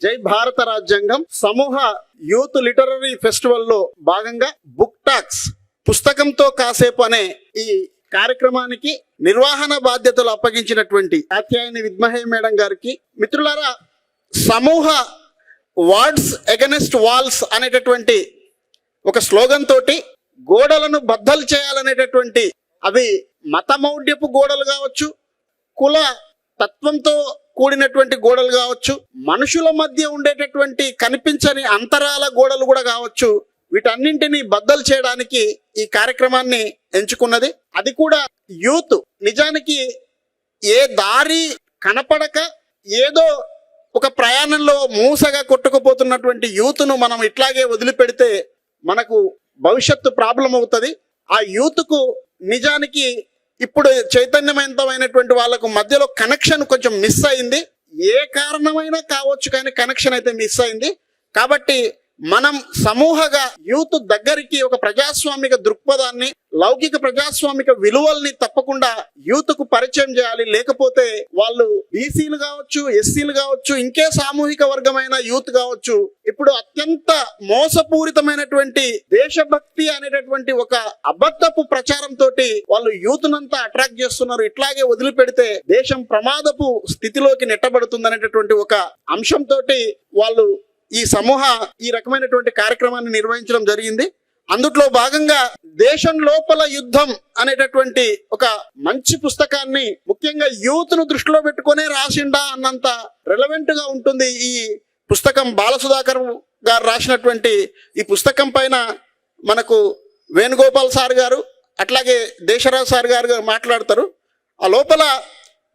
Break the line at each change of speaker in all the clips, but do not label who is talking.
జై భారత రాజ్యాంగం సమూహ యూత్ లిటరరీ ఫెస్టివల్ లో భాగంగా బుక్ టాక్స్ పుస్తకంతో కాసేపు అనే ఈ కార్యక్రమానికి నిర్వహణ బాధ్యతలు అప్పగించినటువంటి కాత్యాయని విద్మహే మేడం గారికి, మిత్రులారా, సమూహ వర్డ్స్ అగెనెస్ట్ వాల్స్ అనేటటువంటి ఒక స్లోగన్ తోటి గోడలను బద్దలు చేయాలనేటటువంటి, అవి మతమౌఢ్యపు గోడలు కావచ్చు, కుల తత్వంతో కూడినటువంటి గోడలు కావచ్చు, మనుషుల మధ్య ఉండేటటువంటి కనిపించని అంతరాల గోడలు కూడా కావచ్చు, వీటన్నింటినీ బద్దలు చేయడానికి ఈ కార్యక్రమాన్ని ఎంచుకున్నది. అది కూడా యూత్. నిజానికి ఏ దారి కనపడక ఏదో ఒక ప్రయాణంలో మూసగా కొట్టుకుపోతున్నటువంటి యూత్ను మనం ఇట్లాగే వదిలిపెడితే మనకు భవిష్యత్తు ప్రాబ్లం అవుతుంది. ఆ యూత్కు నిజానికి ఇప్పుడు చైతన్యవంతమైనటువంటి వాళ్ళకు మధ్యలో కనెక్షన్ కొంచెం మిస్ అయింది. ఏ కారణమైనా కావచ్చు, కానీ కనెక్షన్ అయితే మిస్ అయింది. కాబట్టి మనం సమూహగా యూత్ దగ్గరికి ఒక ప్రజాస్వామిక దృక్పథాన్ని, లౌకిక ప్రజాస్వామిక విలువల్ని తప్పకుండా యూత్ కు పరిచయం చేయాలి. లేకపోతే వాళ్ళు బీసీలు కావచ్చు, ఎస్సీలు కావచ్చు, ఇంకే సామూహిక వర్గమైన యూత్ కావచ్చు, ఇప్పుడు అత్యంత మోసపూరితమైనటువంటి దేశభక్తి అనేటటువంటి ఒక అబద్ధపు ప్రచారంతో వాళ్ళు యూత్ నంతా అట్రాక్ట్ చేస్తున్నారు. ఇట్లాగే వదిలిపెడితే దేశం ప్రమాదపు స్థితిలోకి నెట్టబడుతుంది అనేటటువంటి ఒక అంశంతో వాళ్ళు ఈ రకమైనటువంటి కార్యక్రమాన్ని నిర్వహించడం జరిగింది. అందుట్లో భాగంగా దేశం లోపల యుద్ధం అనేటటువంటి ఒక మంచి పుస్తకాన్ని ముఖ్యంగా యూత్ ను దృష్టిలో పెట్టుకునే రాసిండా అన్నంత రెలవెంట్ గా ఉంటుంది ఈ పుస్తకం. బాలసుధాకర్ గారు రాసినటువంటి ఈ పుస్తకం పైన మనకు వేణుగోపాల్ సార్ గారు, అట్లాగే దేశరాజ్ సార్ గారు మాట్లాడతారు. ఆ లోపల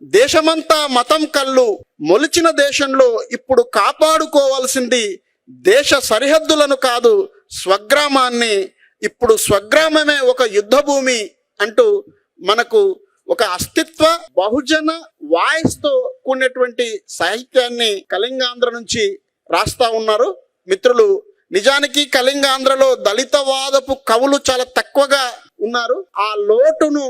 దేశమంతా మతం కళ్ళు మొలిచిన దేశంలో ఇప్పుడు కాపాడుకోవాల్సింది దేశ సరిహద్దులను కాదు, స్వగ్రామాన్ని. ఇప్పుడు స్వగ్రామమే ఒక యుద్ధ భూమి అంటూ మనకు ఒక అస్తిత్వ బహుజన వాయిస్ తో కూడినటువంటి సాహిత్యాన్ని కళింగాంధ్ర నుంచి రాస్తా ఉన్నారు మిత్రులు. నిజానికి కళింగాంధ్రలో దళితవాదపు కవులు చాలా తక్కువగా ఉన్నారు. ఆ లోటును